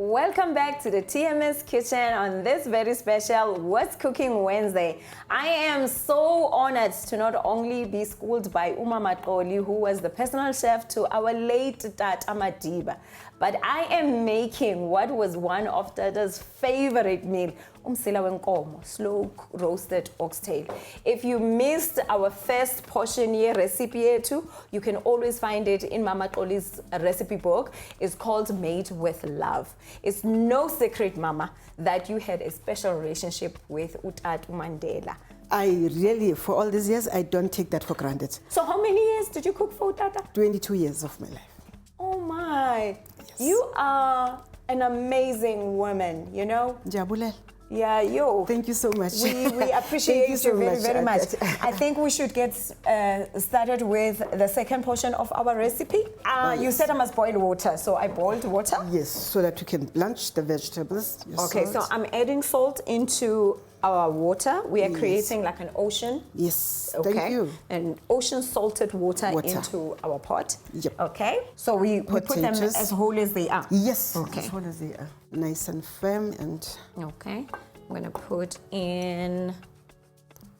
Welcome back to the TMS Kitchen on this very special What's Cooking Wednesday. I am so honored to not only be schooled by Mam Xoli, who was the personal chef to our late Tata Madiba, but I am making what was one of Tata's favorite meal, umsila wenkomo, slow roasted oxtail. If you missed our first portion here recipe too, you can always find it in Mam Xoli's recipe book. It's called Made with Love. It's no secret, Mama, that you had a special relationship with Tata Mandela. I really, for all these years, I don't take that for granted. So how many years did you cook for Tata? 22 years of my life. Oh my. Yes. You are an amazing woman, you know? Jabulel. Yeah, yo. Thank you so much. We appreciate you very much. I think we should get started with the second portion of our recipe. Yes. You said I must boil water, so I boiled water. Yes, so that you can blanch the vegetables. Okay, so I'm adding salt into our water. We are creating like an ocean. Yes, okay. Thank you. And ocean salted water into our pot. Yep. Okay, so we put them as whole as they are. Yes, okay. As whole as they are. Nice and firm and... Okay, I'm gonna put in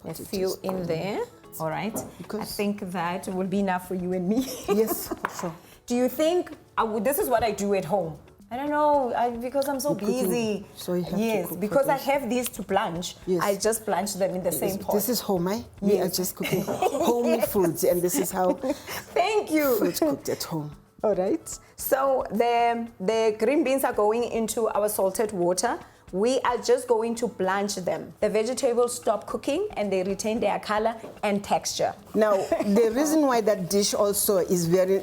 a few in there. All right, because I think that will be enough for you and me. Yes, sure. Do you think, this is what I do at home? I don't know, because I'm so busy. So you have yes, to cook because I have these to blanch. Yes. I just blanch them in the same pot. This is home, eh? Yes. We are just cooking home foods, and this is how Thank you. Food's cooked at home. All right. So the green beans are going into our salted water. We are just going to blanch them. The vegetables stop cooking and they retain their color and texture. Now, the reason why that dish also is very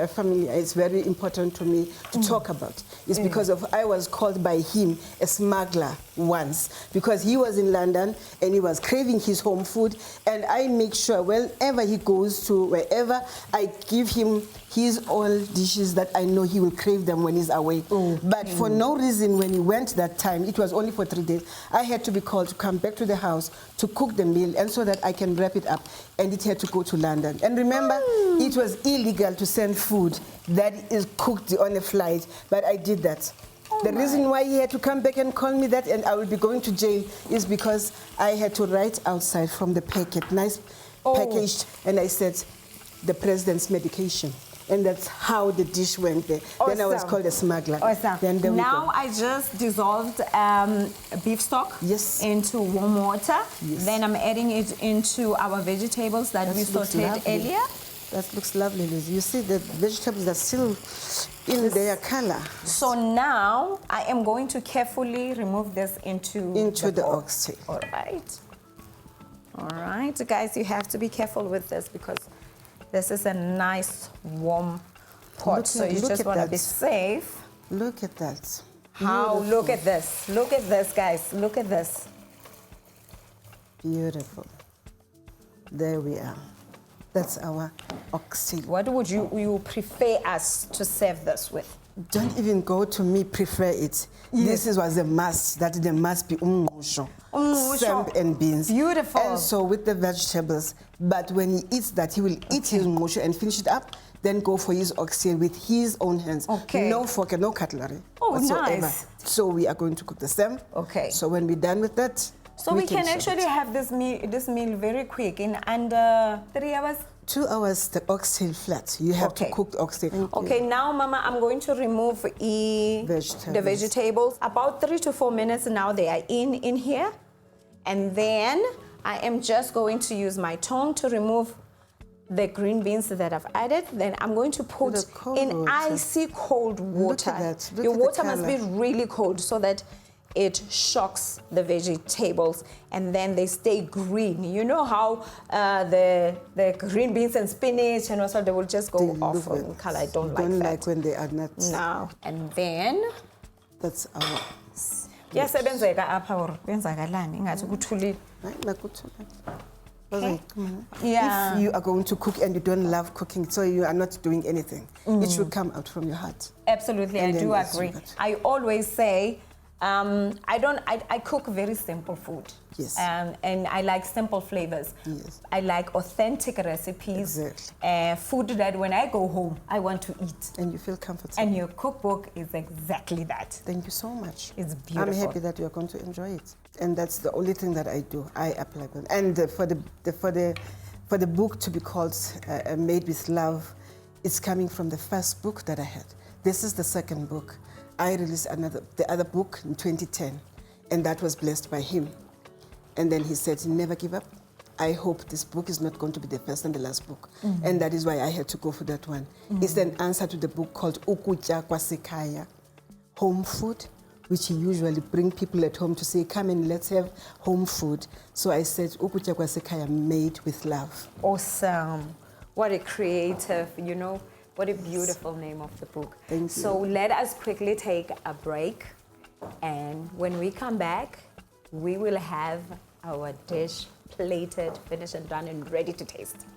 familiar, it's very important to me to talk about, is because of I was called by him a smuggler once, because he was in London and he was craving his home food, and I make sure wherever he goes to, wherever, I give him his own dishes that I know he will crave them when he's away. But for no reason, when he went that time, it was only for 3 days, I had to be called to come back to the house to cook the meal, and so that I can wrap it up, and it had to go to London. And remember, it was illegal to send food that is cooked on a flight, but I did that. The reason why he had to come back and call me that, and I will be going to jail, is because I had to write outside from the packet, nice packaged, and I said, the president's medication. And that's how the dish went there. Awesome. Then I was called a smuggler. Awesome. Then now I just dissolved beef stock into warm water. Yes. Then I'm adding it into our vegetables that we sauteed earlier. That looks lovely, Liz. You see the vegetables are still in their color. So now I am going to carefully remove this into the oxtail. All right. All right, guys, you have to be careful with this because this is a nice warm pot, so you just want to be safe. Look at that. How? Look at this. Look at this, guys. Look at this. Beautiful. There we are. That's our oxtail. What would you prefer us to serve this with? Don't even go to me prefer it. Yes. This was a must, that there must be umngqusho, samp and beans. Beautiful. And so with the vegetables, but when he eats that, he will eat his umngqusho and finish it up, then go for his oxtail with his own hands. Okay. No fork and no cutlery whatsoever. Nice. So we are going to cook the same. Okay. So when we're done with that, so we can actually have this meal very quick, in under 3 hours? 2 hours, the oxtail flat. You have to cook the oxtail. Okay, now, Mama, I'm going to remove the vegetables. About 3 to 4 minutes now they are in here. And then I am just going to use my tongue to remove the green beans that I've added. Then I'm going to put in icy cold water. Look at that. Your water must be really cold so that it shocks the vegetables and then they stay green. You know how the green beans and spinach and also they will just go off in color. I don't like that. Don't like when they are not. No. And then that's our. Yes, okay. Yeah. If you are going to cook and you don't love cooking, so you are not doing anything, it should come out from your heart. Absolutely, I do agree. I always say, I cook very simple food. Yes. And I like simple flavors. Yes. I like authentic recipes. Exactly. Food that when I go home, I want to eat. And you feel comfortable. And your cookbook is exactly that. Thank you so much. It's beautiful. I'm happy that you're going to enjoy it. And that's the only thing that I do. I apply them. And for the book to be called Made with Love, it's coming from the first book that I had. This is the second book. I released the other book in 2010, and that was blessed by him. And then he said, never give up. I hope this book is not going to be the first and the last book. And that is why I had to go for that one. It's an answer to the book called Ukutya Kwasekhaya, home food, which he usually bring people at home to say, come and let's have home food. So I said, Ukutya Kwasekhaya, made with love. Awesome. What a creative, what a beautiful name of the book. Thank you. So let us quickly take a break. And when we come back, we will have our dish plated, finished and done and ready to taste.